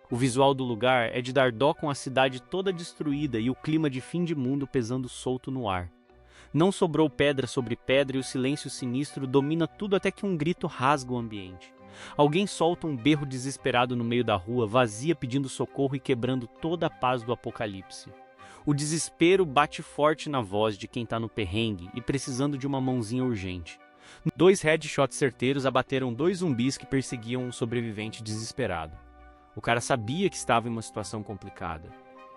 O visual do lugar é de dar dó, com a cidade toda destruída e o clima de fim de mundo pesando solto no ar. Não sobrou pedra sobre pedra e o silêncio sinistro domina tudo, até que um grito rasga o ambiente. Alguém solta um berro desesperado no meio da rua, vazia, pedindo socorro e quebrando toda a paz do apocalipse. O desespero bate forte na voz de quem tá no perrengue e precisando de uma mãozinha urgente. 2 headshots certeiros abateram 2 zumbis que perseguiam um sobrevivente desesperado. O cara sabia que estava em uma situação complicada.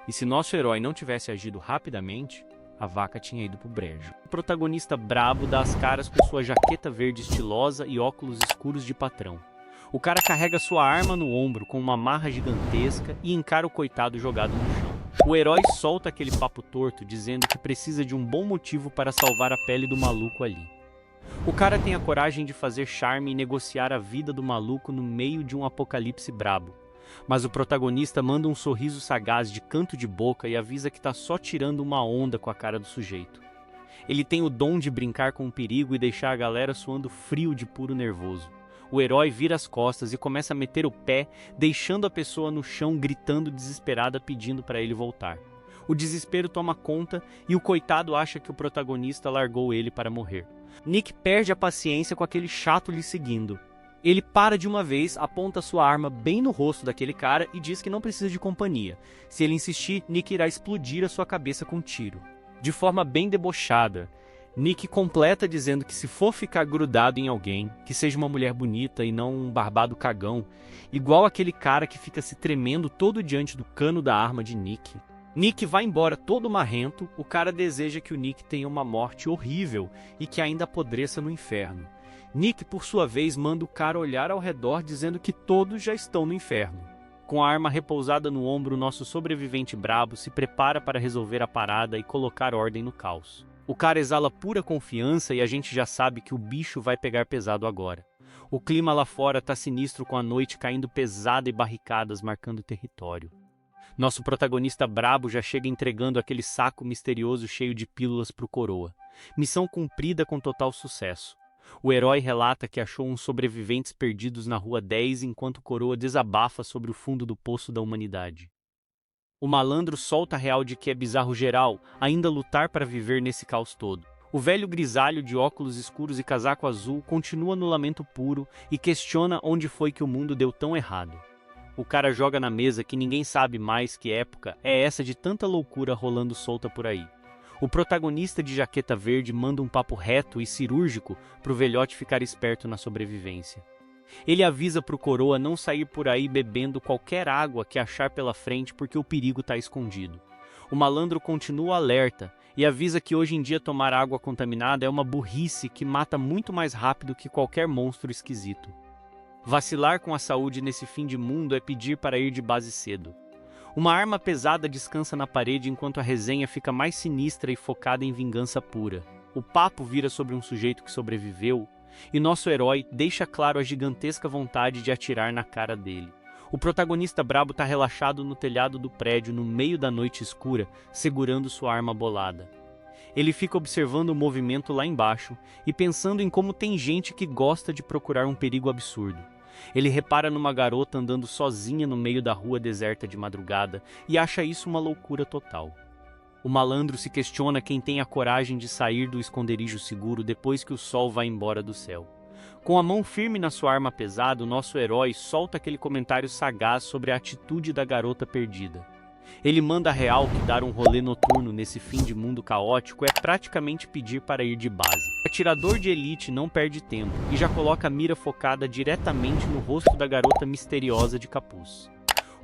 E se nosso herói não tivesse agido rapidamente, a vaca tinha ido pro brejo. O protagonista brabo dá as caras com sua jaqueta verde estilosa e óculos escuros de patrão. O cara carrega sua arma no ombro com uma marra gigantesca e encara o coitado jogado no chão. O herói solta aquele papo torto, dizendo que precisa de um bom motivo para salvar a pele do maluco ali. O cara tem a coragem de fazer charme e negociar a vida do maluco no meio de um apocalipse brabo. Mas o protagonista manda um sorriso sagaz de canto de boca e avisa que tá só tirando uma onda com a cara do sujeito. Ele tem o dom de brincar com o perigo e deixar a galera suando frio de puro nervoso. O herói vira as costas e começa a meter o pé, deixando a pessoa no chão gritando desesperada, pedindo para ele voltar. O desespero toma conta e o coitado acha que o protagonista largou ele para morrer. Nick perde a paciência com aquele chato lhe seguindo. Ele para de uma vez, aponta sua arma bem no rosto daquele cara e diz que não precisa de companhia. Se ele insistir, Nick irá explodir a sua cabeça com um tiro. De forma bem debochada, Nick completa dizendo que se for ficar grudado em alguém, que seja uma mulher bonita e não um barbado cagão, igual aquele cara que fica se tremendo todo diante do cano da arma de Nick. Nick vai embora todo marrento. O cara deseja que o Nick tenha uma morte horrível e que ainda apodreça no inferno. Nick, por sua vez, manda o cara olhar ao redor, dizendo que todos já estão no inferno. Com a arma repousada no ombro, nosso sobrevivente brabo se prepara para resolver a parada e colocar ordem no caos. O cara exala pura confiança e a gente já sabe que o bicho vai pegar pesado agora. O clima lá fora tá sinistro, com a noite caindo pesada e barricadas marcando o território. Nosso protagonista brabo já chega entregando aquele saco misterioso cheio de pílulas pro coroa. Missão cumprida com total sucesso. O herói relata que achou uns sobreviventes perdidos na Rua 10 enquanto o coroa desabafa sobre o fundo do poço da humanidade. O malandro solta a real de que é bizarro geral ainda lutar para viver nesse caos todo. O velho grisalho de óculos escuros e casaco azul continua no lamento puro e questiona onde foi que o mundo deu tão errado. O cara joga na mesa que ninguém sabe mais que época é essa de tanta loucura rolando solta por aí. O protagonista de jaqueta verde manda um papo reto e cirúrgico pro velhote ficar esperto na sobrevivência. Ele avisa pro coroa não sair por aí bebendo qualquer água que achar pela frente, porque o perigo tá escondido. O malandro continua alerta e avisa que hoje em dia tomar água contaminada é uma burrice que mata muito mais rápido que qualquer monstro esquisito. Vacilar com a saúde nesse fim de mundo é pedir para ir de base cedo. Uma arma pesada descansa na parede enquanto a resenha fica mais sinistra e focada em vingança pura. O papo vira sobre um sujeito que sobreviveu e nosso herói deixa claro a gigantesca vontade de atirar na cara dele. O protagonista brabo tá relaxado no telhado do prédio no meio da noite escura, segurando sua arma bolada. Ele fica observando o movimento lá embaixo e pensando em como tem gente que gosta de procurar um perigo absurdo. Ele repara numa garota andando sozinha no meio da rua deserta de madrugada e acha isso uma loucura total. O malandro se questiona quem tem a coragem de sair do esconderijo seguro depois que o sol vai embora do céu. Com a mão firme na sua arma pesada, o nosso herói solta aquele comentário sagaz sobre a atitude da garota perdida. Ele manda a real que dar um rolê noturno nesse fim de mundo caótico é praticamente pedir para ir de base. O atirador de elite não perde tempo e já coloca a mira focada diretamente no rosto da garota misteriosa de capuz.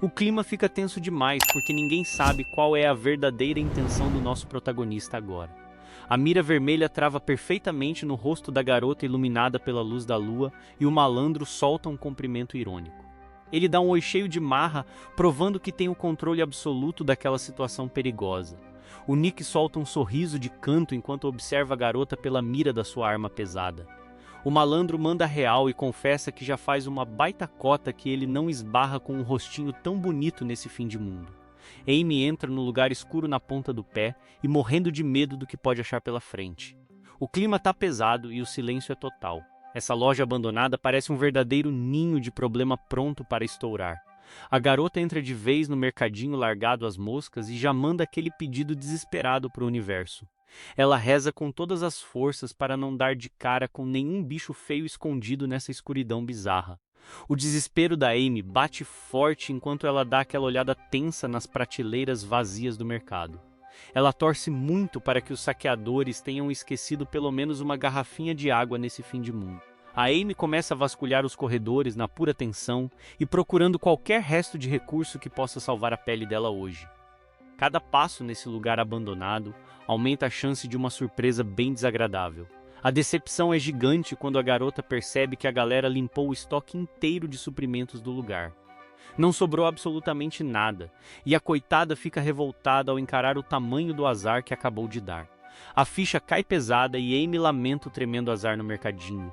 O clima fica tenso demais porque ninguém sabe qual é a verdadeira intenção do nosso protagonista agora. A mira vermelha trava perfeitamente no rosto da garota iluminada pela luz da lua e o malandro solta um cumprimento irônico. Ele dá um oi cheio de marra, provando que tem o controle absoluto daquela situação perigosa. O Nick solta um sorriso de canto enquanto observa a garota pela mira da sua arma pesada. O malandro manda real e confessa que já faz uma baita cota que ele não esbarra com um rostinho tão bonito nesse fim de mundo. Amy entra no lugar escuro na ponta do pé e morrendo de medo do que pode achar pela frente. O clima tá pesado e o silêncio é total. Essa loja abandonada parece um verdadeiro ninho de problema pronto para estourar. A garota entra de vez no mercadinho largado às moscas e já manda aquele pedido desesperado para o universo. Ela reza com todas as forças para não dar de cara com nenhum bicho feio escondido nessa escuridão bizarra. O desespero da Amy bate forte enquanto ela dá aquela olhada tensa nas prateleiras vazias do mercado. Ela torce muito para que os saqueadores tenham esquecido pelo menos uma garrafinha de água nesse fim de mundo. A Amy começa a vasculhar os corredores na pura tensão e procurando qualquer resto de recurso que possa salvar a pele dela hoje. Cada passo nesse lugar abandonado aumenta a chance de uma surpresa bem desagradável. A decepção é gigante quando a garota percebe que a galera limpou o estoque inteiro de suprimentos do lugar. Não sobrou absolutamente nada, e a coitada fica revoltada ao encarar o tamanho do azar que acabou de dar. A ficha cai pesada e Amy lamenta o tremendo azar no mercadinho.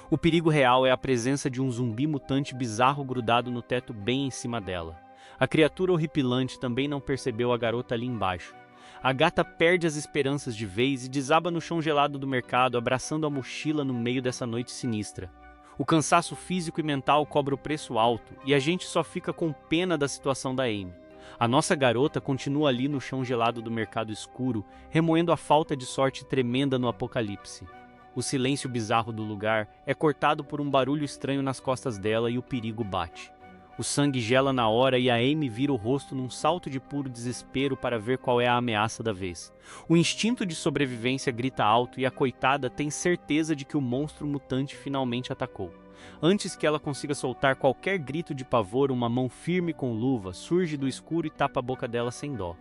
O perigo real é a presença de um zumbi mutante bizarro grudado no teto bem em cima dela. A criatura horripilante também não percebeu a garota ali embaixo. A gata perde as esperanças de vez e desaba no chão gelado do mercado, abraçando a mochila no meio dessa noite sinistra. O cansaço físico e mental cobra o preço alto, e a gente só fica com pena da situação da Amy. A nossa garota continua ali no chão gelado do mercado escuro, remoendo a falta de sorte tremenda no apocalipse. O silêncio bizarro do lugar é cortado por um barulho estranho nas costas dela e o perigo bate. O sangue gela na hora e a Amy vira o rosto num salto de puro desespero para ver qual é a ameaça da vez. O instinto de sobrevivência grita alto e a coitada tem certeza de que o monstro mutante finalmente atacou. Antes que ela consiga soltar qualquer grito de pavor, uma mão firme com luva surge do escuro e tapa a boca dela sem dó.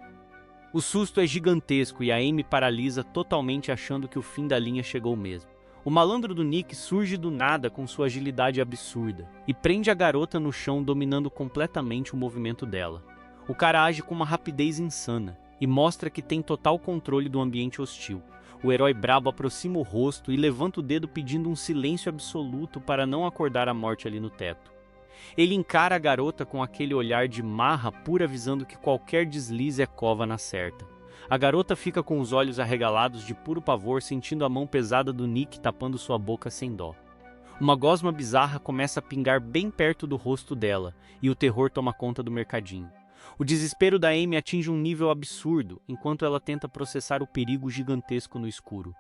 O susto é gigantesco e a Amy paralisa totalmente achando que o fim da linha chegou mesmo. O malandro do Nick surge do nada com sua agilidade absurda e prende a garota no chão, dominando completamente o movimento dela. O cara age com uma rapidez insana e mostra que tem total controle do ambiente hostil. O herói brabo aproxima o rosto e levanta o dedo pedindo um silêncio absoluto para não acordar a morte ali no teto. Ele encara a garota com aquele olhar de marra pura, avisando que qualquer deslize é cova na certa. A garota fica com os olhos arregalados de puro pavor, sentindo a mão pesada do Nick tapando sua boca sem dó. Uma gosma bizarra começa a pingar bem perto do rosto dela, e o terror toma conta do mercadinho. O desespero da Amy atinge um nível absurdo, enquanto ela tenta processar o perigo gigantesco no escuro.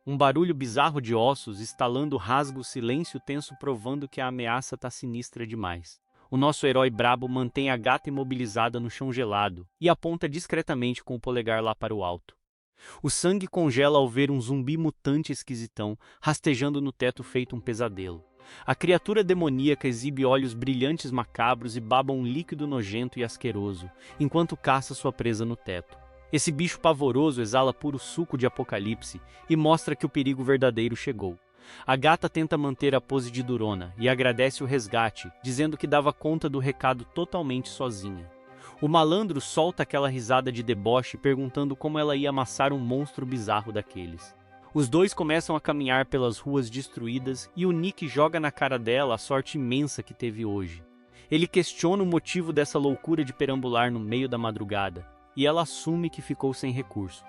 Um barulho bizarro de ossos estalando rasga o silêncio tenso, provando que a ameaça tá sinistra demais. O nosso herói brabo mantém a gata imobilizada no chão gelado e aponta discretamente com o polegar lá para o alto. O sangue congela ao ver um zumbi mutante esquisitão rastejando no teto feito um pesadelo. A criatura demoníaca exibe olhos brilhantes macabros e baba um líquido nojento e asqueroso, enquanto caça sua presa no teto. Esse bicho pavoroso exala puro suco de apocalipse e mostra que o perigo verdadeiro chegou. A gata tenta manter a pose de durona e agradece o resgate, dizendo que dava conta do recado totalmente sozinha. O malandro solta aquela risada de deboche, perguntando como ela ia amassar um monstro bizarro daqueles. Os dois começam a caminhar pelas ruas destruídas e o Nick joga na cara dela a sorte imensa que teve hoje. Ele questiona o motivo dessa loucura de perambular no meio da madrugada, e ela assume que ficou sem recurso.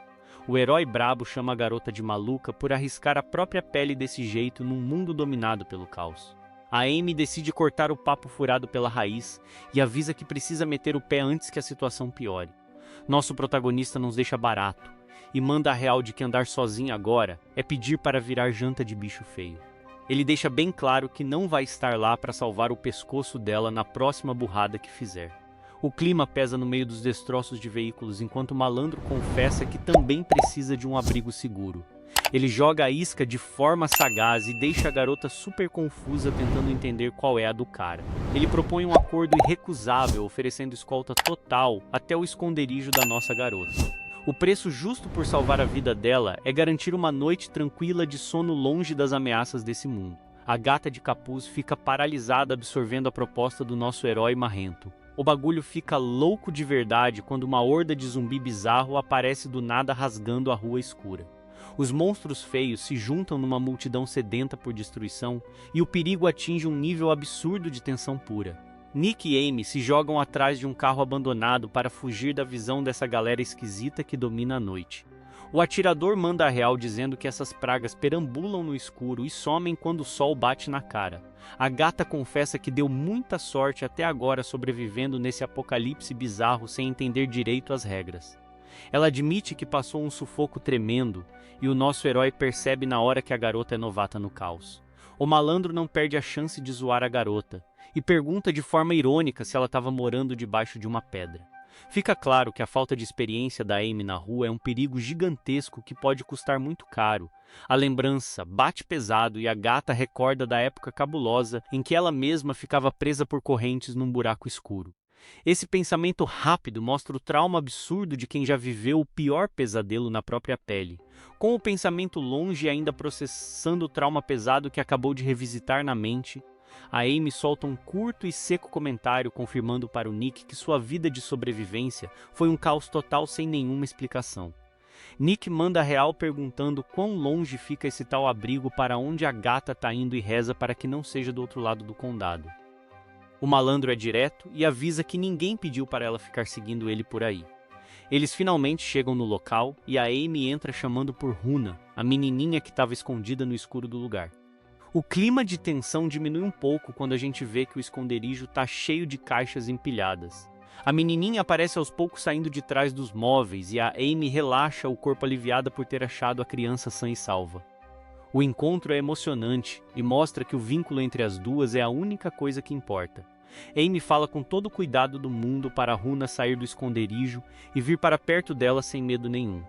O herói brabo chama a garota de maluca por arriscar a própria pele desse jeito num mundo dominado pelo caos. A Amy decide cortar o papo furado pela raiz e avisa que precisa meter o pé antes que a situação piore. Nosso protagonista nos deixa barato e manda a real de que andar sozinho agora é pedir para virar janta de bicho feio. Ele deixa bem claro que não vai estar lá para salvar o pescoço dela na próxima burrada que fizer. O clima pesa no meio dos destroços de veículos enquanto o malandro confessa que também precisa de um abrigo seguro. Ele joga a isca de forma sagaz e deixa a garota super confusa tentando entender qual é a do cara. Ele propõe um acordo irrecusável, oferecendo escolta total até o esconderijo da nossa garota. O preço justo por salvar a vida dela é garantir uma noite tranquila de sono longe das ameaças desse mundo. A gata de capuz fica paralisada absorvendo a proposta do nosso herói marrento. O bagulho fica louco de verdade quando uma horda de zumbi bizarro aparece do nada rasgando a rua escura. Os monstros feios se juntam numa multidão sedenta por destruição e o perigo atinge um nível absurdo de tensão pura. Nick e Amy se jogam atrás de um carro abandonado para fugir da visão dessa galera esquisita que domina a noite. O atirador manda a real dizendo que essas pragas perambulam no escuro e somem quando o sol bate na cara. A gata confessa que deu muita sorte até agora sobrevivendo nesse apocalipse bizarro sem entender direito as regras. Ela admite que passou um sufoco tremendo e o nosso herói percebe na hora que a garota é novata no caos. O malandro não perde a chance de zoar a garota e pergunta de forma irônica se ela estava morando debaixo de uma pedra. Fica claro que a falta de experiência da Amy na rua é um perigo gigantesco que pode custar muito caro. A lembrança bate pesado e a gata recorda da época cabulosa em que ela mesma ficava presa por correntes num buraco escuro. Esse pensamento rápido mostra o trauma absurdo de quem já viveu o pior pesadelo na própria pele. Com o pensamento longe e ainda processando o trauma pesado que acabou de revisitar na mente, a Amy solta um curto e seco comentário confirmando para o Nick que sua vida de sobrevivência foi um caos total sem nenhuma explicação. Nick manda a real perguntando quão longe fica esse tal abrigo para onde a gata tá indo e reza para que não seja do outro lado do condado. O malandro é direto e avisa que ninguém pediu para ela ficar seguindo ele por aí. Eles finalmente chegam no local e a Amy entra chamando por Runa, a menininha que estava escondida no escuro do lugar. O clima de tensão diminui um pouco quando a gente vê que o esconderijo está cheio de caixas empilhadas. A menininha aparece aos poucos saindo de trás dos móveis e a Amy relaxa o corpo aliviada por ter achado a criança sã e salva. O encontro é emocionante e mostra que o vínculo entre as duas é a única coisa que importa. Amy fala com todo o cuidado do mundo para Runa sair do esconderijo e vir para perto dela sem medo nenhum.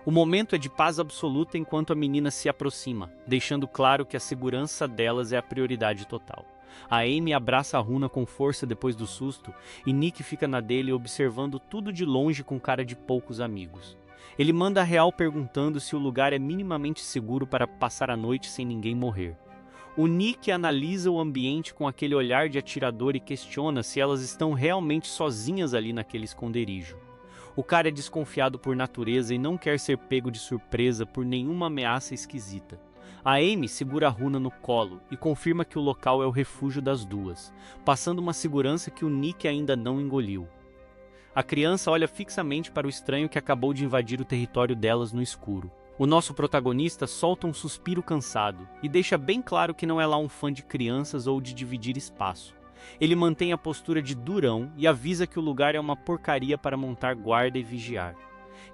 O momento é de paz absoluta enquanto a menina se aproxima, deixando claro que a segurança delas é a prioridade total. A Amy abraça a Runa com força depois do susto e Nick fica na dele observando tudo de longe com cara de poucos amigos. Ele manda a real perguntando se o lugar é minimamente seguro para passar a noite sem ninguém morrer. O Nick analisa o ambiente com aquele olhar de atirador e questiona se elas estão realmente sozinhas ali naquele esconderijo. O cara é desconfiado por natureza e não quer ser pego de surpresa por nenhuma ameaça esquisita. A Amy segura a Runa no colo e confirma que o local é o refúgio das duas, passando uma segurança que o Nick ainda não engoliu. A criança olha fixamente para o estranho que acabou de invadir o território delas no escuro. O nosso protagonista solta um suspiro cansado e deixa bem claro que não é lá um fã de crianças ou de dividir espaço. Ele mantém a postura de durão e avisa que o lugar é uma porcaria para montar guarda e vigiar.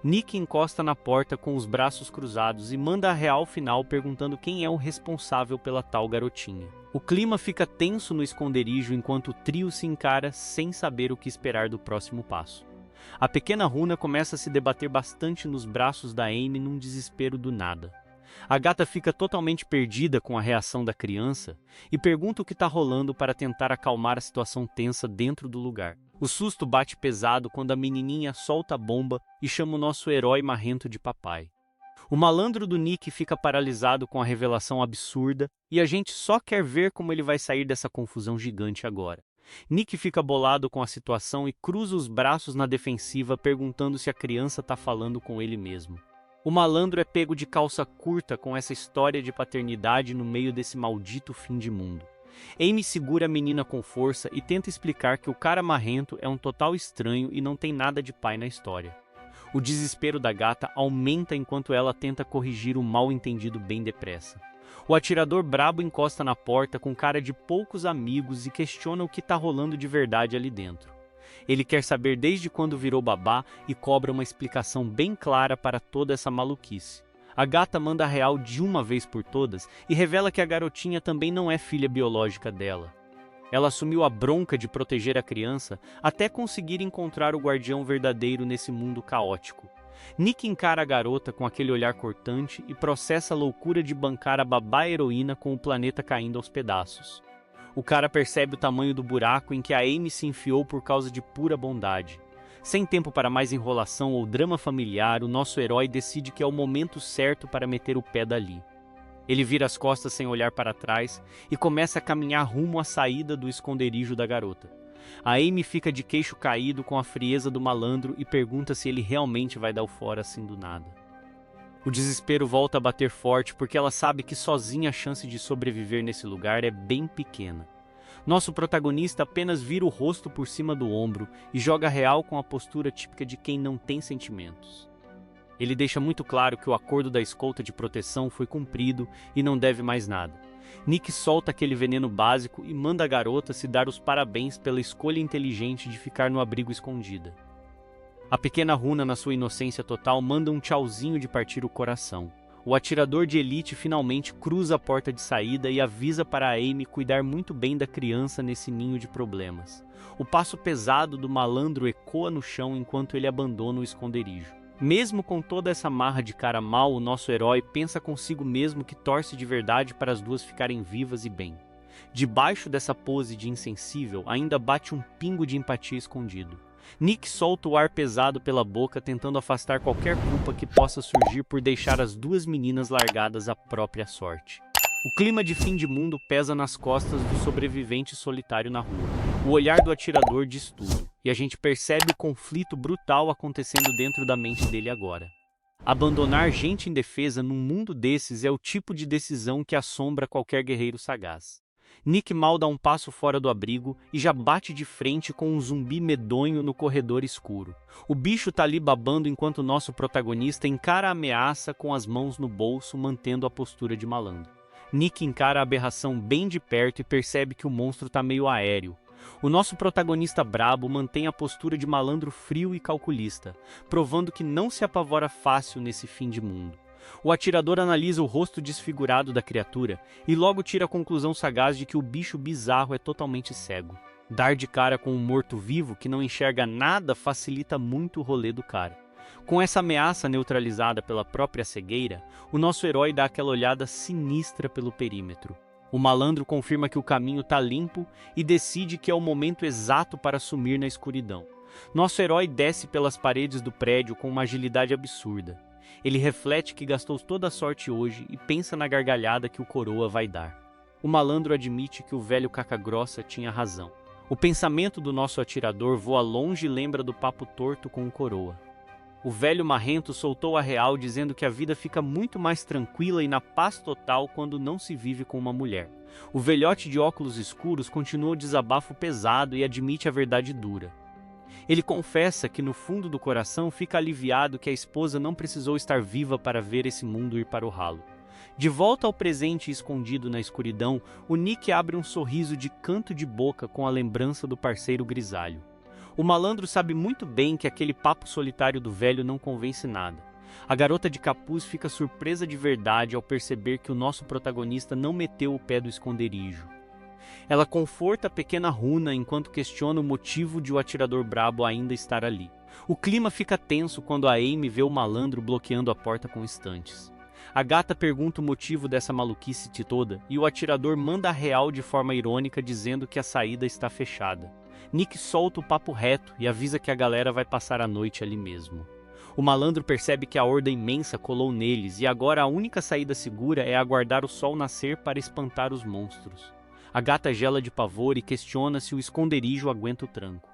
Nick encosta na porta com os braços cruzados e manda a real final perguntando quem é o responsável pela tal garotinha. O clima fica tenso no esconderijo enquanto o trio se encara sem saber o que esperar do próximo passo. A pequena Runa começa a se debater bastante nos braços da Amy num desespero do nada. A gata fica totalmente perdida com a reação da criança e pergunta o que está rolando para tentar acalmar a situação tensa dentro do lugar. O susto bate pesado quando a menininha solta a bomba e chama o nosso herói marrento de papai. O malandro do Nick fica paralisado com a revelação absurda e a gente só quer ver como ele vai sair dessa confusão gigante agora. Nick fica bolado com a situação e cruza os braços na defensiva perguntando se a criança está falando com ele mesmo. O malandro é pego de calça curta com essa história de paternidade no meio desse maldito fim de mundo. Amy segura a menina com força e tenta explicar que o cara marrento é um total estranho e não tem nada de pai na história. O desespero da gata aumenta enquanto ela tenta corrigir o mal-entendido bem depressa. O atirador brabo encosta na porta com cara de poucos amigos e questiona o que está rolando de verdade ali dentro. Ele quer saber desde quando virou babá e cobra uma explicação bem clara para toda essa maluquice. A gata manda a real de uma vez por todas e revela que a garotinha também não é filha biológica dela. Ela assumiu a bronca de proteger a criança até conseguir encontrar o guardião verdadeiro nesse mundo caótico. Nick encara a garota com aquele olhar cortante e processa a loucura de bancar a babá heroína com o planeta caindo aos pedaços. O cara percebe o tamanho do buraco em que a Amy se enfiou por causa de pura bondade. Sem tempo para mais enrolação ou drama familiar, o nosso herói decide que é o momento certo para meter o pé dali. Ele vira as costas sem olhar para trás e começa a caminhar rumo à saída do esconderijo da garota. A Amy fica de queixo caído com a frieza do malandro e pergunta se ele realmente vai dar o fora assim do nada. O desespero volta a bater forte porque ela sabe que sozinha a chance de sobreviver nesse lugar é bem pequena. Nosso protagonista apenas vira o rosto por cima do ombro e joga real com a postura típica de quem não tem sentimentos. Ele deixa muito claro que o acordo da escolta de proteção foi cumprido e não deve mais nada. Nick solta aquele veneno básico e manda a garota se dar os parabéns pela escolha inteligente de ficar no abrigo escondida. A pequena Runa, na sua inocência total, manda um tchauzinho de partir o coração. O atirador de elite finalmente cruza a porta de saída e avisa para a Amy cuidar muito bem da criança nesse ninho de problemas. O passo pesado do malandro ecoa no chão enquanto ele abandona o esconderijo. Mesmo com toda essa marra de cara mal, o nosso herói pensa consigo mesmo que torce de verdade para as duas ficarem vivas e bem. Debaixo dessa pose de insensível, ainda bate um pingo de empatia escondido. Nick solta o ar pesado pela boca, tentando afastar qualquer culpa que possa surgir por deixar as duas meninas largadas à própria sorte. O clima de fim de mundo pesa nas costas do sobrevivente solitário na rua. O olhar do atirador diz tudo, e a gente percebe o conflito brutal acontecendo dentro da mente dele agora. Abandonar gente indefesa num mundo desses é o tipo de decisão que assombra qualquer guerreiro sagaz. Nick mal dá um passo fora do abrigo e já bate de frente com um zumbi medonho no corredor escuro. O bicho tá ali babando enquanto nosso protagonista encara a ameaça com as mãos no bolso, mantendo a postura de malandro. Nick encara a aberração bem de perto e percebe que o monstro tá meio aéreo. O nosso protagonista brabo mantém a postura de malandro frio e calculista, provando que não se apavora fácil nesse fim de mundo. O atirador analisa o rosto desfigurado da criatura e logo tira a conclusão sagaz de que o bicho bizarro é totalmente cego. Dar de cara com um morto-vivo que não enxerga nada facilita muito o rolê do cara. Com essa ameaça neutralizada pela própria cegueira, o nosso herói dá aquela olhada sinistra pelo perímetro. O malandro confirma que o caminho tá limpo e decide que é o momento exato para sumir na escuridão. Nosso herói desce pelas paredes do prédio com uma agilidade absurda. Ele reflete que gastou toda a sorte hoje e pensa na gargalhada que o coroa vai dar. O malandro admite que o velho caca-grossa tinha razão. O pensamento do nosso atirador voa longe e lembra do papo torto com o coroa. O velho marrento soltou a real dizendo que a vida fica muito mais tranquila e na paz total quando não se vive com uma mulher. O velhote de óculos escuros continua o desabafo pesado e admite a verdade dura. Ele confessa que no fundo do coração fica aliviado que a esposa não precisou estar viva para ver esse mundo ir para o ralo. De volta ao presente escondido na escuridão, o Nick abre um sorriso de canto de boca com a lembrança do parceiro grisalho. O malandro sabe muito bem que aquele papo solitário do velho não convence nada. A garota de capuz fica surpresa de verdade ao perceber que o nosso protagonista não meteu o pé do esconderijo. Ela conforta a pequena Runa enquanto questiona o motivo de o atirador brabo ainda estar ali. O clima fica tenso quando a Amy vê o malandro bloqueando a porta com estantes. A gata pergunta o motivo dessa maluquice toda e o atirador manda a real de forma irônica dizendo que a saída está fechada. Nick solta o papo reto e avisa que a galera vai passar a noite ali mesmo. O malandro percebe que a horda imensa colou neles e agora a única saída segura é aguardar o sol nascer para espantar os monstros. A gata gela de pavor e questiona se o esconderijo aguenta o tranco.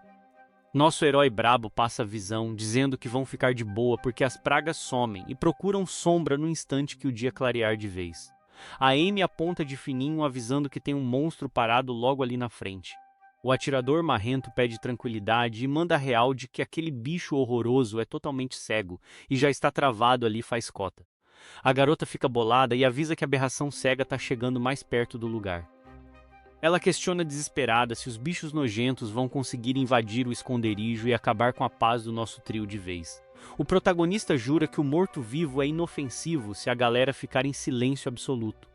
Nosso herói brabo passa a visão, dizendo que vão ficar de boa porque as pragas somem e procuram sombra no instante que o dia clarear de vez. A Amy aponta de fininho avisando que tem um monstro parado logo ali na frente. O atirador marrento pede tranquilidade e manda a real de que aquele bicho horroroso é totalmente cego e já está travado ali faz cota. A garota fica bolada e avisa que a aberração cega está chegando mais perto do lugar. Ela questiona desesperada se os bichos nojentos vão conseguir invadir o esconderijo e acabar com a paz do nosso trio de vez. O protagonista jura que o morto-vivo é inofensivo se a galera ficar em silêncio absoluto.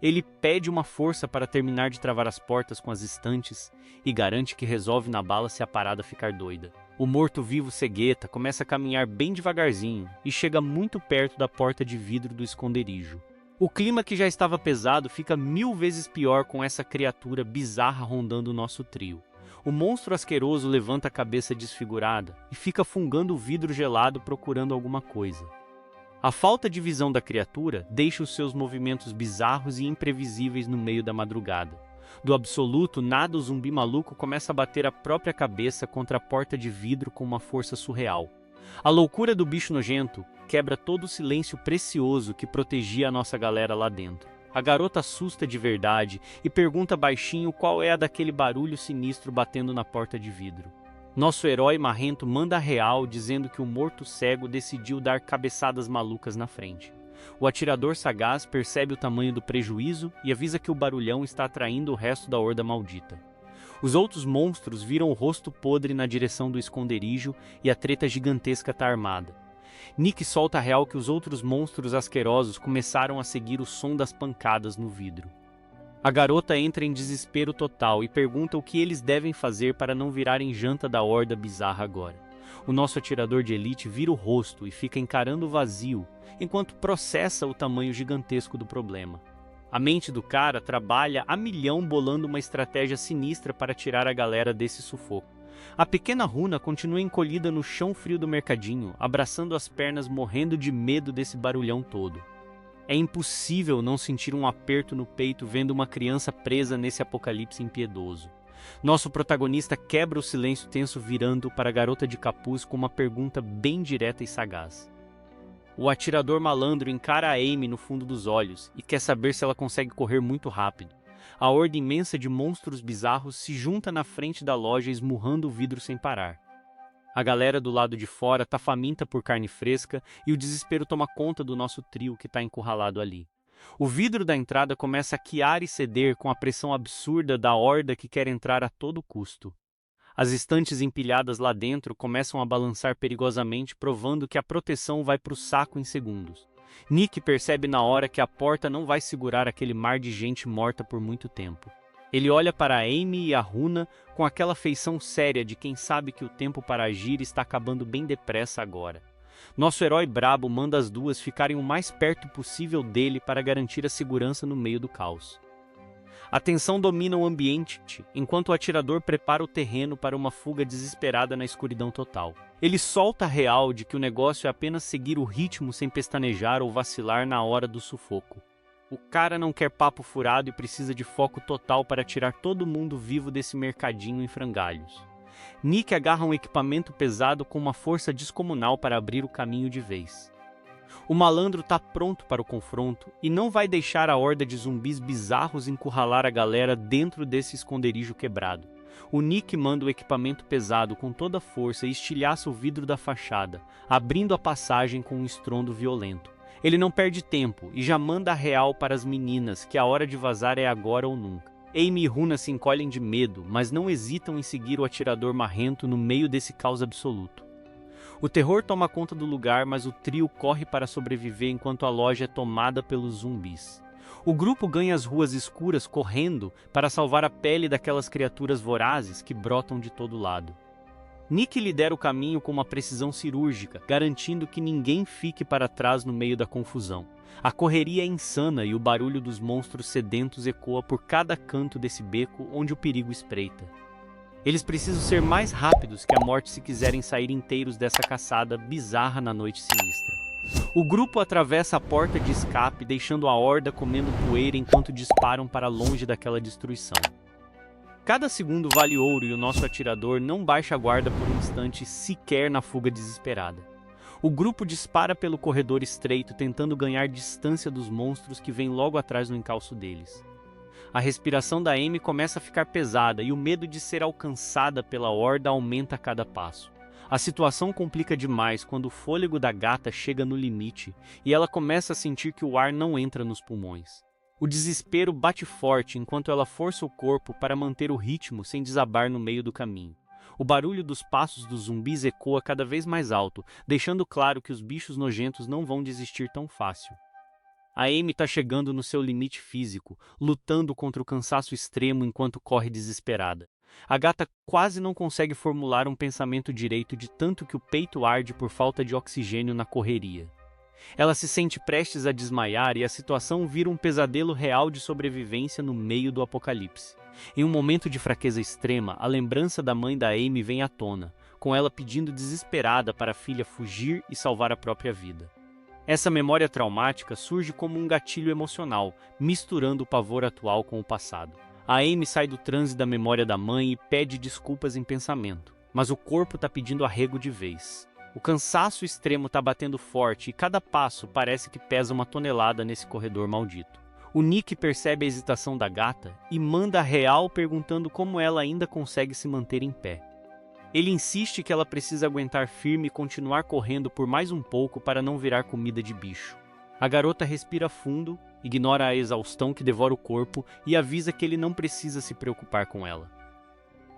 Ele pede uma força para terminar de travar as portas com as estantes e garante que resolve na bala se a parada ficar doida. O morto-vivo cegueta começa a caminhar bem devagarzinho e chega muito perto da porta de vidro do esconderijo. O clima que já estava pesado fica 1000 vezes pior com essa criatura bizarra rondando o nosso trio. O monstro asqueroso levanta a cabeça desfigurada e fica fungando o vidro gelado procurando alguma coisa. A falta de visão da criatura deixa os seus movimentos bizarros e imprevisíveis no meio da madrugada. Do absoluto nada, o zumbi maluco começa a bater a própria cabeça contra a porta de vidro com uma força surreal. A loucura do bicho nojento quebra todo o silêncio precioso que protegia a nossa galera lá dentro. A garota assusta de verdade e pergunta baixinho qual é a daquele barulho sinistro batendo na porta de vidro. Nosso herói marrento manda a real dizendo que o morto cego decidiu dar cabeçadas malucas na frente. O atirador sagaz percebe o tamanho do prejuízo e avisa que o barulhão está atraindo o resto da horda maldita. Os outros monstros viram o rosto podre na direção do esconderijo e a treta gigantesca está armada. Nick solta a real que os outros monstros asquerosos começaram a seguir o som das pancadas no vidro. A garota entra em desespero total e pergunta o que eles devem fazer para não virarem janta da horda bizarra agora. O nosso atirador de elite vira o rosto e fica encarando o vazio, enquanto processa o tamanho gigantesco do problema. A mente do cara trabalha a milhão bolando uma estratégia sinistra para tirar a galera desse sufoco. A pequena Runa continua encolhida no chão frio do mercadinho, abraçando as pernas morrendo de medo desse barulhão todo. É impossível não sentir um aperto no peito vendo uma criança presa nesse apocalipse impiedoso. Nosso protagonista quebra o silêncio tenso virando para a garota de capuz com uma pergunta bem direta e sagaz. O atirador malandro encara a Amy no fundo dos olhos e quer saber se ela consegue correr muito rápido. A horda imensa de monstros bizarros se junta na frente da loja esmurrando o vidro sem parar. A galera do lado de fora tá faminta por carne fresca e o desespero toma conta do nosso trio que tá encurralado ali. O vidro da entrada começa a quiar e ceder com a pressão absurda da horda que quer entrar a todo custo. As estantes empilhadas lá dentro começam a balançar perigosamente, provando que a proteção vai pro saco em segundos. Nick percebe na hora que a porta não vai segurar aquele mar de gente morta por muito tempo. Ele olha para a Amy e a Runa com aquela feição séria de quem sabe que o tempo para agir está acabando bem depressa agora. Nosso herói brabo manda as duas ficarem o mais perto possível dele para garantir a segurança no meio do caos. A tensão domina o ambiente, enquanto o atirador prepara o terreno para uma fuga desesperada na escuridão total. Ele solta a real de que o negócio é apenas seguir o ritmo sem pestanejar ou vacilar na hora do sufoco. O cara não quer papo furado e precisa de foco total para tirar todo mundo vivo desse mercadinho em frangalhos. Nick agarra um equipamento pesado com uma força descomunal para abrir o caminho de vez. O malandro tá pronto para o confronto e não vai deixar a horda de zumbis bizarros encurralar a galera dentro desse esconderijo quebrado. O Nick manda o equipamento pesado com toda a força e estilhaça o vidro da fachada, abrindo a passagem com um estrondo violento. Ele não perde tempo e já manda a real para as meninas que a hora de vazar é agora ou nunca. Amy e Runa se encolhem de medo, mas não hesitam em seguir o atirador marrento no meio desse caos absoluto. O terror toma conta do lugar, mas o trio corre para sobreviver enquanto a loja é tomada pelos zumbis. O grupo ganha as ruas escuras correndo para salvar a pele daquelas criaturas vorazes que brotam de todo lado. Nick lidera o caminho com uma precisão cirúrgica, garantindo que ninguém fique para trás no meio da confusão. A correria é insana e o barulho dos monstros sedentos ecoa por cada canto desse beco onde o perigo espreita. Eles precisam ser mais rápidos que a morte se quiserem sair inteiros dessa caçada bizarra na noite sinistra. O grupo atravessa a porta de escape, deixando a horda comendo poeira enquanto disparam para longe daquela destruição. Cada segundo vale ouro e o nosso atirador não baixa a guarda por um instante sequer na fuga desesperada. O grupo dispara pelo corredor estreito, tentando ganhar distância dos monstros que vêm logo atrás no encalço deles. A respiração da Amy começa a ficar pesada e o medo de ser alcançada pela horda aumenta a cada passo. A situação complica demais quando o fôlego da gata chega no limite e ela começa a sentir que o ar não entra nos pulmões. O desespero bate forte enquanto ela força o corpo para manter o ritmo sem desabar no meio do caminho. O barulho dos passos dos zumbis ecoa cada vez mais alto, deixando claro que os bichos nojentos não vão desistir tão fácil. A Amy está chegando no seu limite físico, lutando contra o cansaço extremo enquanto corre desesperada. A gata quase não consegue formular um pensamento direito de tanto que o peito arde por falta de oxigênio na correria. Ela se sente prestes a desmaiar e a situação vira um pesadelo real de sobrevivência no meio do apocalipse. Em um momento de fraqueza extrema, a lembrança da mãe da Amy vem à tona, com ela pedindo desesperada para a filha fugir e salvar a própria vida. Essa memória traumática surge como um gatilho emocional, misturando o pavor atual com o passado. A Amy sai do transe da memória da mãe e pede desculpas em pensamento, mas o corpo está pedindo arrego de vez. O cansaço extremo está batendo forte e cada passo parece que pesa uma tonelada nesse corredor maldito. O Nick percebe a hesitação da gata e manda a real perguntando como ela ainda consegue se manter em pé. Ele insiste que ela precisa aguentar firme e continuar correndo por mais um pouco para não virar comida de bicho. A garota respira fundo, ignora a exaustão que devora o corpo e avisa que ele não precisa se preocupar com ela.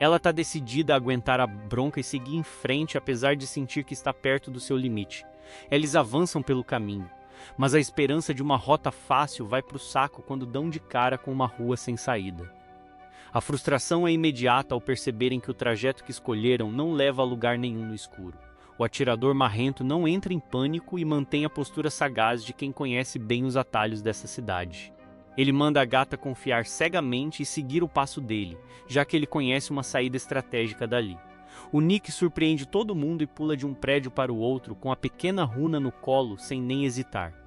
Ela está decidida a aguentar a bronca e seguir em frente apesar de sentir que está perto do seu limite. Eles avançam pelo caminho, mas a esperança de uma rota fácil vai para o saco quando dão de cara com uma rua sem saída. A frustração é imediata ao perceberem que o trajeto que escolheram não leva a lugar nenhum no escuro. O atirador marrento não entra em pânico e mantém a postura sagaz de quem conhece bem os atalhos dessa cidade. Ele manda a gata confiar cegamente e seguir o passo dele, já que ele conhece uma saída estratégica dali. O Nick surpreende todo mundo e pula de um prédio para o outro com a pequena Runa no colo sem nem hesitar.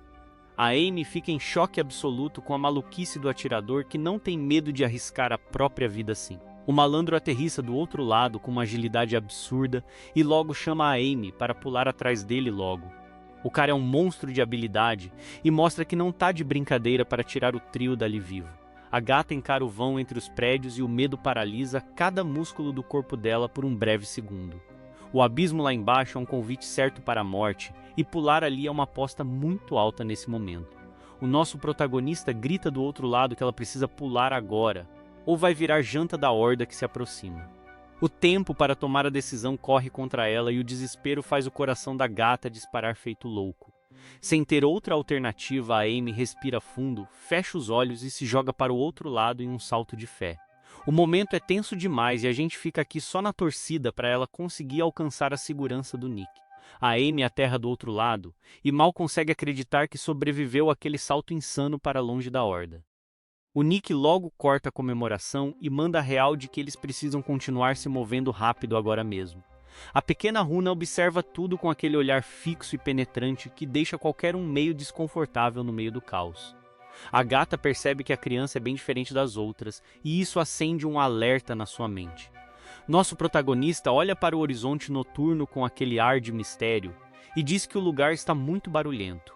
A Amy fica em choque absoluto com a maluquice do atirador que não tem medo de arriscar a própria vida assim. O malandro aterrissa do outro lado com uma agilidade absurda e logo chama a Amy para pular atrás dele logo. O cara é um monstro de habilidade e mostra que não tá de brincadeira para tirar o trio dali vivo. A gata encara o vão entre os prédios e o medo paralisa cada músculo do corpo dela por um breve segundo. O abismo lá embaixo é um convite certo para a morte, e pular ali é uma aposta muito alta nesse momento. O nosso protagonista grita do outro lado que ela precisa pular agora, ou vai virar janta da horda que se aproxima. O tempo para tomar a decisão corre contra ela e o desespero faz o coração da gata disparar feito louco. Sem ter outra alternativa, a Amy respira fundo, fecha os olhos e se joga para o outro lado em um salto de fé. O momento é tenso demais e a gente fica aqui só na torcida para ela conseguir alcançar a segurança do Nick. A Amy aterra do outro lado e mal consegue acreditar que sobreviveu àquele salto insano para longe da horda. O Nick logo corta a comemoração e manda a real de que eles precisam continuar se movendo rápido agora mesmo. A pequena Runa observa tudo com aquele olhar fixo e penetrante que deixa qualquer um meio desconfortável no meio do caos. A gata percebe que a criança é bem diferente das outras e isso acende um alerta na sua mente. Nosso protagonista olha para o horizonte noturno com aquele ar de mistério e diz que o lugar está muito barulhento.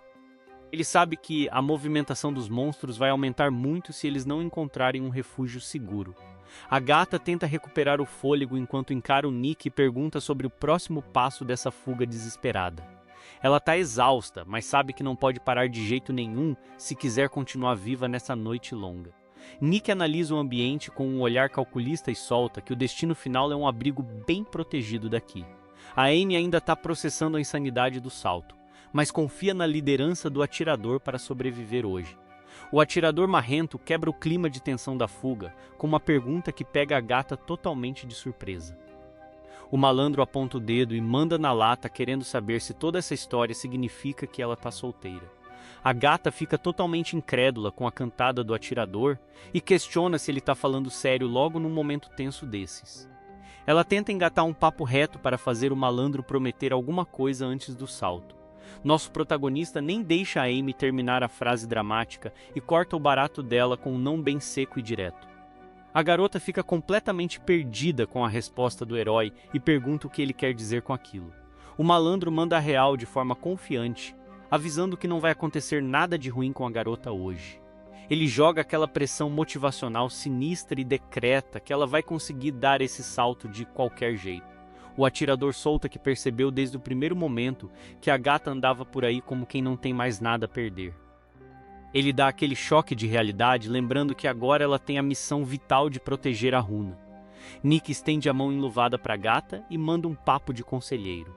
Ele sabe que a movimentação dos monstros vai aumentar muito se eles não encontrarem um refúgio seguro. A gata tenta recuperar o fôlego enquanto encara o Nick e pergunta sobre o próximo passo dessa fuga desesperada. Ela está exausta, mas sabe que não pode parar de jeito nenhum se quiser continuar viva nessa noite longa. Nick analisa o ambiente com um olhar calculista e solta que o destino final é um abrigo bem protegido daqui. A Amy ainda está processando a insanidade do salto, mas confia na liderança do atirador para sobreviver hoje. O atirador marrento quebra o clima de tensão da fuga com uma pergunta que pega a gata totalmente de surpresa. O malandro aponta o dedo e manda na lata querendo saber se toda essa história significa que ela está solteira. A gata fica totalmente incrédula com a cantada do atirador e questiona se ele está falando sério logo num momento tenso desses. Ela tenta engatar um papo reto para fazer o malandro prometer alguma coisa antes do salto. Nosso protagonista nem deixa a Amy terminar a frase dramática e corta o barato dela com um não bem seco e direto. A garota fica completamente perdida com a resposta do herói e pergunta o que ele quer dizer com aquilo. O malandro manda a real de forma confiante, avisando que não vai acontecer nada de ruim com a garota hoje. Ele joga aquela pressão motivacional sinistra e decreta que ela vai conseguir dar esse salto de qualquer jeito. O atirador solta que percebeu desde o primeiro momento que a gata andava por aí como quem não tem mais nada a perder. Ele dá aquele choque de realidade, lembrando que agora ela tem a missão vital de proteger a Runa. Nick estende a mão enluvada para a gata e manda um papo de conselheiro.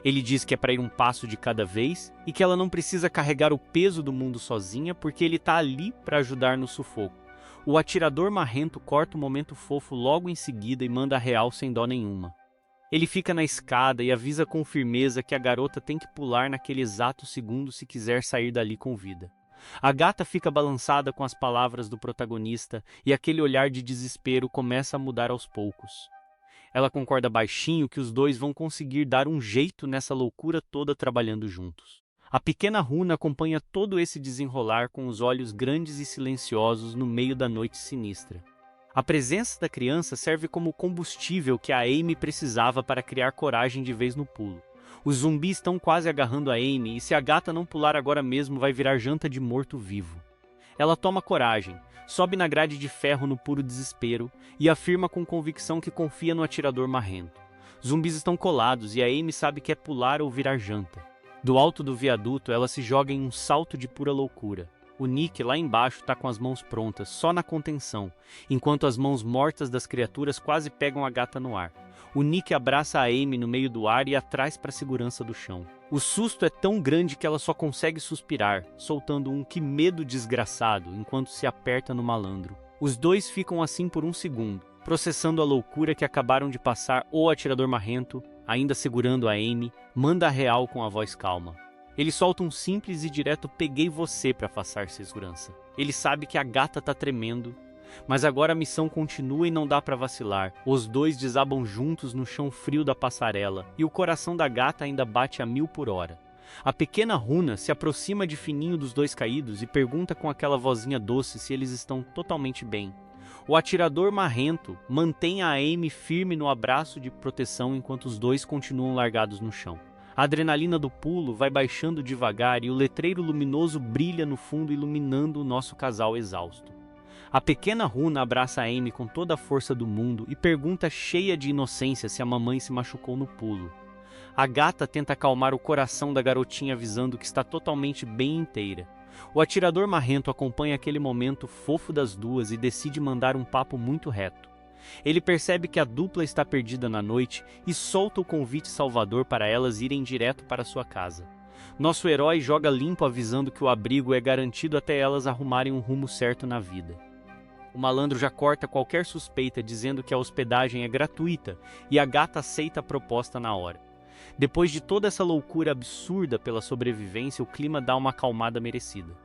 Ele diz que é para ir um passo de cada vez e que ela não precisa carregar o peso do mundo sozinha porque ele está ali para ajudar no sufoco. O atirador marrento corta o momento fofo logo em seguida e manda a real sem dó nenhuma. Ele fica na escada e avisa com firmeza que a garota tem que pular naquele exato segundo se quiser sair dali com vida. A gata fica balançada com as palavras do protagonista e aquele olhar de desespero começa a mudar aos poucos. Ela concorda baixinho que os dois vão conseguir dar um jeito nessa loucura toda trabalhando juntos. A pequena Runa acompanha todo esse desenrolar com os olhos grandes e silenciosos no meio da noite sinistra. A presença da criança serve como combustível que a Amy precisava para criar coragem de vez no pulo. Os zumbis estão quase agarrando a Amy e se a gata não pular agora mesmo vai virar janta de morto-vivo. Ela toma coragem, sobe na grade de ferro no puro desespero e afirma com convicção que confia no atirador marrento. Zumbis estão colados e a Amy sabe que é pular ou virar janta. Do alto do viaduto, ela se joga em um salto de pura loucura. O Nick, lá embaixo, tá com as mãos prontas, só na contenção, enquanto as mãos mortas das criaturas quase pegam a gata no ar. O Nick abraça a Amy no meio do ar e a traz para a segurança do chão. O susto é tão grande que ela só consegue suspirar, soltando um "que medo desgraçado", enquanto se aperta no malandro. Os dois ficam assim por um segundo, processando a loucura que acabaram de passar. O atirador marrento, ainda segurando a Amy, manda a real com a voz calma. Ele solta um simples e direto "peguei você" para afastar segurança. Ele sabe que a gata tá tremendo, mas agora a missão continua e não dá para vacilar. Os dois desabam juntos no chão frio da passarela e o coração da gata ainda bate a 1000 por hora. A pequena Runa se aproxima de fininho dos dois caídos e pergunta com aquela vozinha doce se eles estão totalmente bem. O atirador marrento mantém a Amy firme no abraço de proteção enquanto os dois continuam largados no chão. A adrenalina do pulo vai baixando devagar e o letreiro luminoso brilha no fundo, iluminando o nosso casal exausto. A pequena Runa abraça a Amy com toda a força do mundo e pergunta cheia de inocência se a mamãe se machucou no pulo. A gata tenta acalmar o coração da garotinha avisando que está totalmente bem inteira. O atirador marrento acompanha aquele momento fofo das duas e decide mandar um papo muito reto. Ele percebe que a dupla está perdida na noite e solta o convite salvador para elas irem direto para sua casa. Nosso herói joga limpo avisando que o abrigo é garantido até elas arrumarem um rumo certo na vida. O malandro já corta qualquer suspeita dizendo que a hospedagem é gratuita e a gata aceita a proposta na hora. Depois de toda essa loucura absurda pela sobrevivência, o clima dá uma acalmada merecida.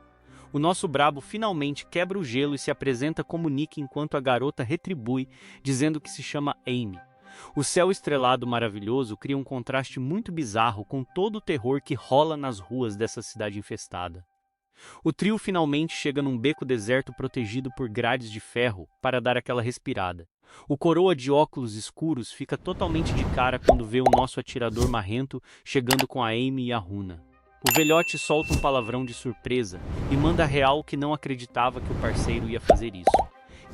O nosso brabo finalmente quebra o gelo e se apresenta como Nick enquanto a garota retribui, dizendo que se chama Amy. O céu estrelado maravilhoso cria um contraste muito bizarro com todo o terror que rola nas ruas dessa cidade infestada. O trio finalmente chega num beco deserto protegido por grades de ferro para dar aquela respirada. O coroa de óculos escuros fica totalmente de cara quando vê o nosso atirador marrento chegando com a Amy e a Runa. O velhote solta um palavrão de surpresa e manda a real que não acreditava que o parceiro ia fazer isso.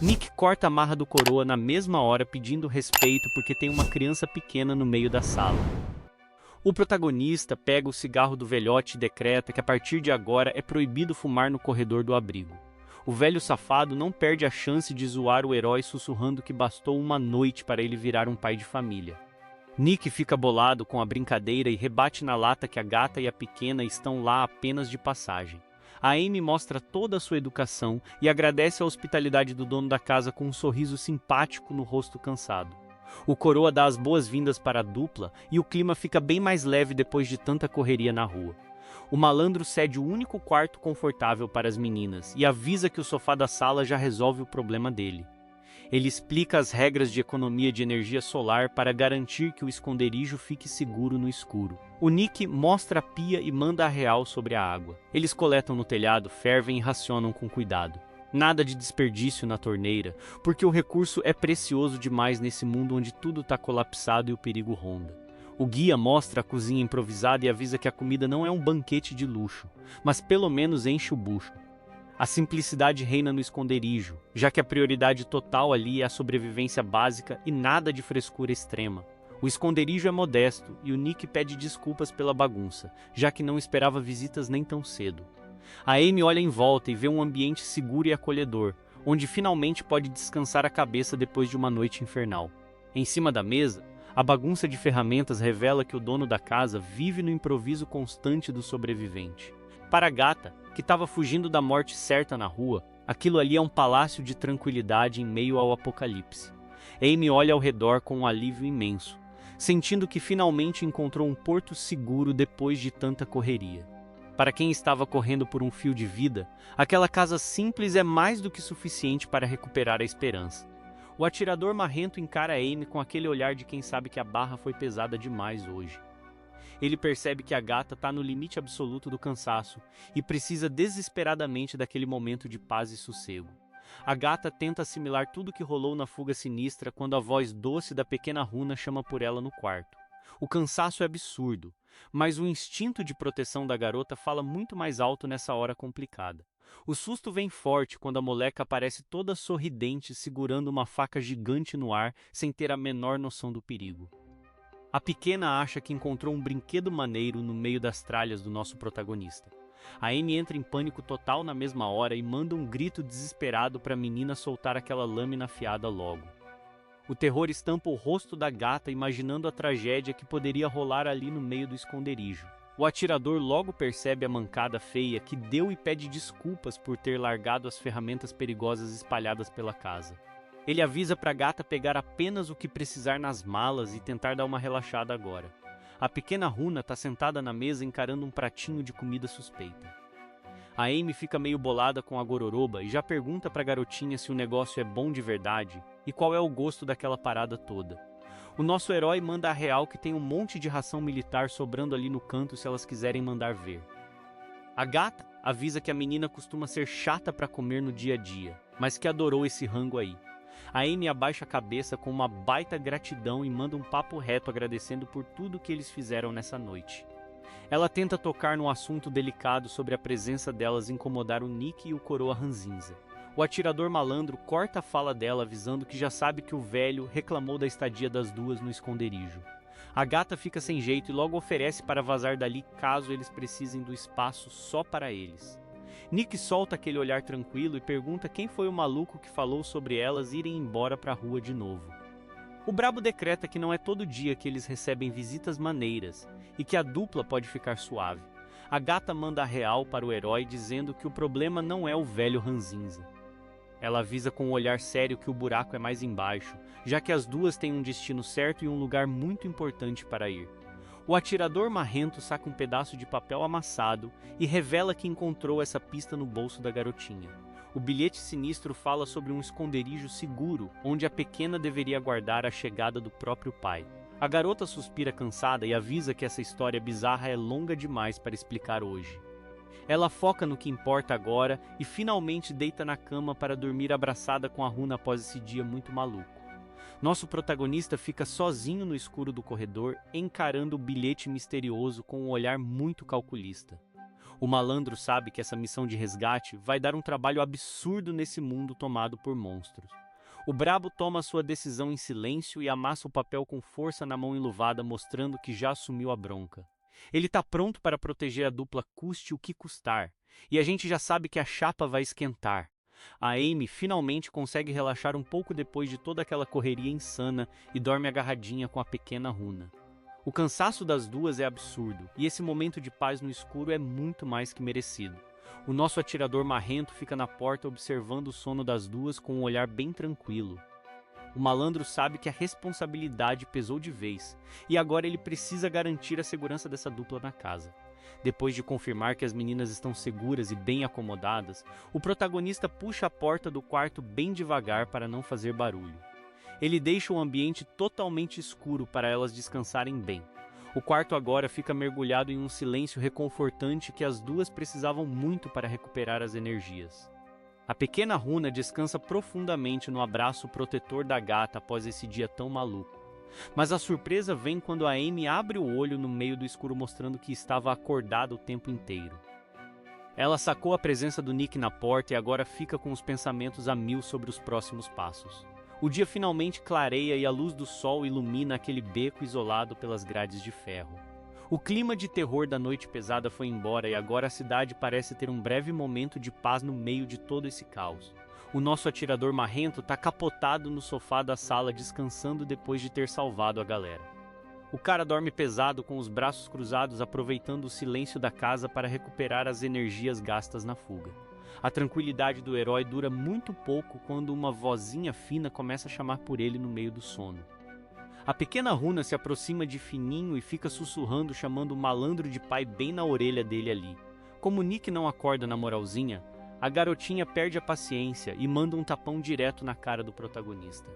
Nick corta a marra do coroa na mesma hora pedindo respeito porque tem uma criança pequena no meio da sala. O protagonista pega o cigarro do velhote e decreta que a partir de agora é proibido fumar no corredor do abrigo. O velho safado não perde a chance de zoar o herói sussurrando que bastou uma noite para ele virar um pai de família. Nick fica bolado com a brincadeira e rebate na lata que a gata e a pequena estão lá apenas de passagem. A Amy mostra toda a sua educação e agradece a hospitalidade do dono da casa com um sorriso simpático no rosto cansado. O coroa dá as boas-vindas para a dupla e o clima fica bem mais leve depois de tanta correria na rua. O malandro cede o único quarto confortável para as meninas e avisa que o sofá da sala já resolve o problema dele. Ele explica as regras de economia de energia solar para garantir que o esconderijo fique seguro no escuro. O Nick mostra a pia e manda a real sobre a água. Eles coletam no telhado, fervem e racionam com cuidado. Nada de desperdício na torneira, porque o recurso é precioso demais nesse mundo onde tudo está colapsado e o perigo ronda. O guia mostra a cozinha improvisada e avisa que a comida não é um banquete de luxo, mas pelo menos enche o bucho. A simplicidade reina no esconderijo, já que a prioridade total ali é a sobrevivência básica e nada de frescura extrema. O esconderijo é modesto e o Nick pede desculpas pela bagunça, já que não esperava visitas nem tão cedo. A Amy olha em volta e vê um ambiente seguro e acolhedor, onde finalmente pode descansar a cabeça depois de uma noite infernal. Em cima da mesa, a bagunça de ferramentas revela que o dono da casa vive no improviso constante do sobrevivente. Para a gata, que estava fugindo da morte certa na rua, aquilo ali é um palácio de tranquilidade em meio ao apocalipse. Amy olha ao redor com um alívio imenso, sentindo que finalmente encontrou um porto seguro depois de tanta correria. Para quem estava correndo por um fio de vida, aquela casa simples é mais do que suficiente para recuperar a esperança. O atirador marrento encara a Amy com aquele olhar de quem sabe que a barra foi pesada demais hoje. Ele percebe que a gata está no limite absoluto do cansaço e precisa desesperadamente daquele momento de paz e sossego. A gata tenta assimilar tudo que rolou na fuga sinistra quando a voz doce da pequena Runa chama por ela no quarto. O cansaço é absurdo, mas o instinto de proteção da garota fala muito mais alto nessa hora complicada. O susto vem forte quando a moleca aparece toda sorridente segurando uma faca gigante no ar sem ter a menor noção do perigo. A pequena acha que encontrou um brinquedo maneiro no meio das tralhas do nosso protagonista. A Amy entra em pânico total na mesma hora e manda um grito desesperado para a menina soltar aquela lâmina afiada logo. O terror estampa o rosto da gata, imaginando a tragédia que poderia rolar ali no meio do esconderijo. O atirador logo percebe a mancada feia que deu e pede desculpas por ter largado as ferramentas perigosas espalhadas pela casa. Ele avisa para a gata pegar apenas o que precisar nas malas e tentar dar uma relaxada agora. A pequena Runa está sentada na mesa encarando um pratinho de comida suspeita. A Amy fica meio bolada com a gororoba e já pergunta para a garotinha se o negócio é bom de verdade e qual é o gosto daquela parada toda. O nosso herói manda a real que tem um monte de ração militar sobrando ali no canto se elas quiserem mandar ver. A gata avisa que a menina costuma ser chata para comer no dia a dia, mas que adorou esse rango aí. A Amy abaixa a cabeça com uma baita gratidão e manda um papo reto agradecendo por tudo que eles fizeram nessa noite. Ela tenta tocar num assunto delicado sobre a presença delas incomodar o Nick e o coroa ranzinza. O atirador malandro corta a fala dela avisando que já sabe que o velho reclamou da estadia das duas no esconderijo. A gata fica sem jeito e logo oferece para vazar dali caso eles precisem do espaço só para eles. Nick solta aquele olhar tranquilo e pergunta quem foi o maluco que falou sobre elas irem embora para a rua de novo. O brabo decreta que não é todo dia que eles recebem visitas maneiras e que a dupla pode ficar suave. A gata manda a real para o herói dizendo que o problema não é o velho ranzinza. Ela avisa com um olhar sério que o buraco é mais embaixo, já que as duas têm um destino certo e um lugar muito importante para ir. O atirador marrento saca um pedaço de papel amassado e revela que encontrou essa pista no bolso da garotinha. O bilhete sinistro fala sobre um esconderijo seguro, onde a pequena deveria aguardar a chegada do próprio pai. A garota suspira cansada e avisa que essa história bizarra é longa demais para explicar hoje. Ela foca no que importa agora e finalmente deita na cama para dormir abraçada com a Runa após esse dia muito maluco. Nosso protagonista fica sozinho no escuro do corredor, encarando o bilhete misterioso com um olhar muito calculista. O malandro sabe que essa missão de resgate vai dar um trabalho absurdo nesse mundo tomado por monstros. O brabo toma sua decisão em silêncio e amassa o papel com força na mão enluvada, mostrando que já assumiu a bronca. Ele está pronto para proteger a dupla custe o que custar, e a gente já sabe que a chapa vai esquentar. A Amy finalmente consegue relaxar um pouco depois de toda aquela correria insana e dorme agarradinha com a pequena Runa. O cansaço das duas é absurdo, e esse momento de paz no escuro é muito mais que merecido. O nosso atirador marrento fica na porta observando o sono das duas com um olhar bem tranquilo. O malandro sabe que a responsabilidade pesou de vez, e agora ele precisa garantir a segurança dessa dupla na casa. Depois de confirmar que as meninas estão seguras e bem acomodadas, o protagonista puxa a porta do quarto bem devagar para não fazer barulho. Ele deixa o ambiente totalmente escuro para elas descansarem bem. O quarto agora fica mergulhado em um silêncio reconfortante que as duas precisavam muito para recuperar as energias. A pequena Runa descansa profundamente no abraço protetor da gata após esse dia tão maluco. Mas a surpresa vem quando a Amy abre o olho no meio do escuro mostrando que estava acordada o tempo inteiro. Ela sacou a presença do Nick na porta e agora fica com os pensamentos a mil sobre os próximos passos. O dia finalmente clareia e a luz do sol ilumina aquele beco isolado pelas grades de ferro. O clima de terror da noite pesada foi embora e agora a cidade parece ter um breve momento de paz no meio de todo esse caos. O nosso atirador marrento está capotado no sofá da sala descansando depois de ter salvado a galera. O cara dorme pesado com os braços cruzados aproveitando o silêncio da casa para recuperar as energias gastas na fuga. A tranquilidade do herói dura muito pouco quando uma vozinha fina começa a chamar por ele no meio do sono. A pequena Runa se aproxima de fininho e fica sussurrando chamando o malandro de pai bem na orelha dele ali. Como Nick não acorda na moralzinha, a garotinha perde a paciência e manda um tapão direto na cara do protagonista.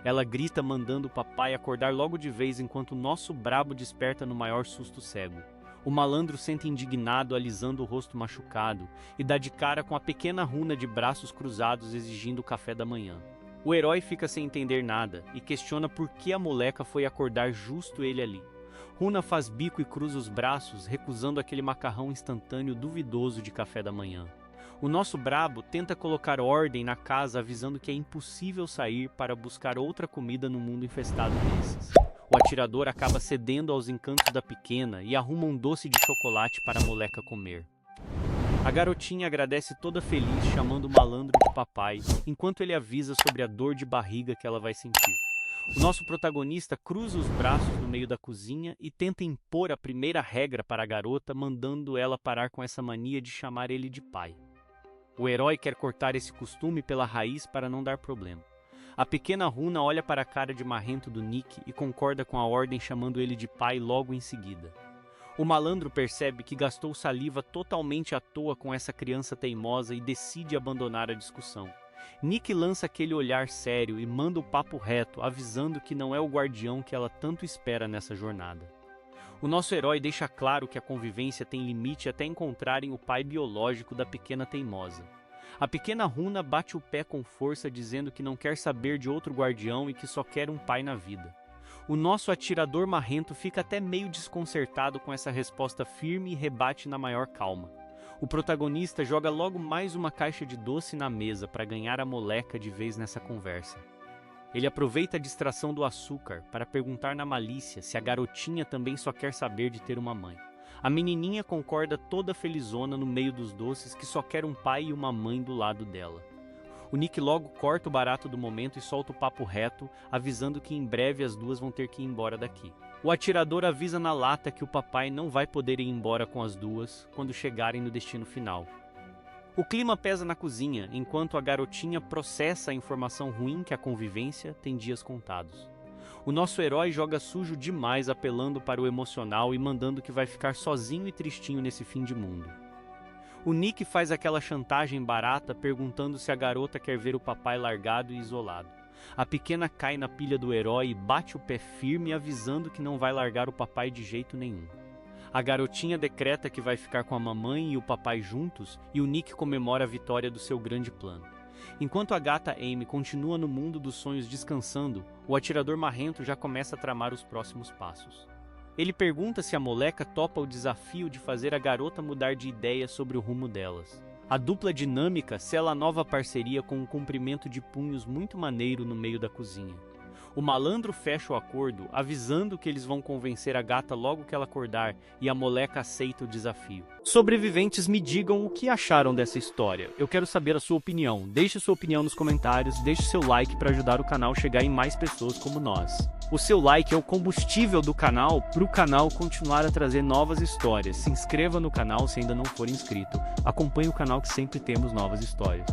Ela grita mandando o papai acordar logo de vez enquanto o nosso brabo desperta no maior susto cego. O malandro sente indignado alisando o rosto machucado e dá de cara com a pequena Runa de braços cruzados exigindo o café da manhã. O herói fica sem entender nada e questiona por que a moleca foi acordar justo ele ali. Runa faz bico e cruza os braços, recusando aquele macarrão instantâneo duvidoso de café da manhã. O nosso brabo tenta colocar ordem na casa avisando que é impossível sair para buscar outra comida no mundo infestado desses. O atirador acaba cedendo aos encantos da pequena e arruma um doce de chocolate para a moleca comer. A garotinha agradece toda feliz, chamando o malandro de papai, enquanto ele avisa sobre a dor de barriga que ela vai sentir. O nosso protagonista cruza os braços no meio da cozinha e tenta impor a primeira regra para a garota, mandando ela parar com essa mania de chamar ele de pai. O herói quer cortar esse costume pela raiz para não dar problema. A pequena Runa olha para a cara de marrento do Nick e concorda com a ordem, chamando ele de pai logo em seguida. O malandro percebe que gastou saliva totalmente à toa com essa criança teimosa e decide abandonar a discussão. Nick lança aquele olhar sério e manda o papo reto, avisando que não é o guardião que ela tanto espera nessa jornada. O nosso herói deixa claro que a convivência tem limite até encontrarem o pai biológico da pequena teimosa. A pequena Runa bate o pé com força, dizendo que não quer saber de outro guardião e que só quer um pai na vida. O nosso atirador marrento fica até meio desconcertado com essa resposta firme e rebate na maior calma. O protagonista joga logo mais uma caixa de doce na mesa para ganhar a moleca de vez nessa conversa. Ele aproveita a distração do açúcar para perguntar na malícia se a garotinha também só quer saber de ter uma mãe. A menininha concorda toda felizona no meio dos doces que só quer um pai e uma mãe do lado dela. O Nick logo corta o barato do momento e solta o papo reto, avisando que em breve as duas vão ter que ir embora daqui. O atirador avisa na lata que o papai não vai poder ir embora com as duas quando chegarem no destino final. O clima pesa na cozinha, enquanto a garotinha processa a informação ruim que a convivência tem dias contados. O nosso herói joga sujo demais, apelando para o emocional e mandando que vai ficar sozinho e tristinho nesse fim de mundo. O Nick faz aquela chantagem barata, perguntando se a garota quer ver o papai largado e isolado. A pequena cai na pilha do herói e bate o pé firme, avisando que não vai largar o papai de jeito nenhum. A garotinha decreta que vai ficar com a mamãe e o papai juntos, e o Nick comemora a vitória do seu grande plano. Enquanto a gata Amy continua no mundo dos sonhos descansando, o atirador marrento já começa a tramar os próximos passos. Ele pergunta se a moleca topa o desafio de fazer a garota mudar de ideia sobre o rumo delas. A dupla dinâmica sela a nova parceria com um cumprimento de punhos muito maneiro no meio da cozinha. O malandro fecha o acordo, avisando que eles vão convencer a gata logo que ela acordar, e a moleca aceita o desafio. Sobreviventes, me digam o que acharam dessa história. Eu quero saber a sua opinião. Deixe sua opinião nos comentários, deixe seu like para ajudar o canal a chegar em mais pessoas como nós. O seu like é o combustível do canal para o canal continuar a trazer novas histórias. Se inscreva no canal se ainda não for inscrito. Acompanhe o canal que sempre temos novas histórias.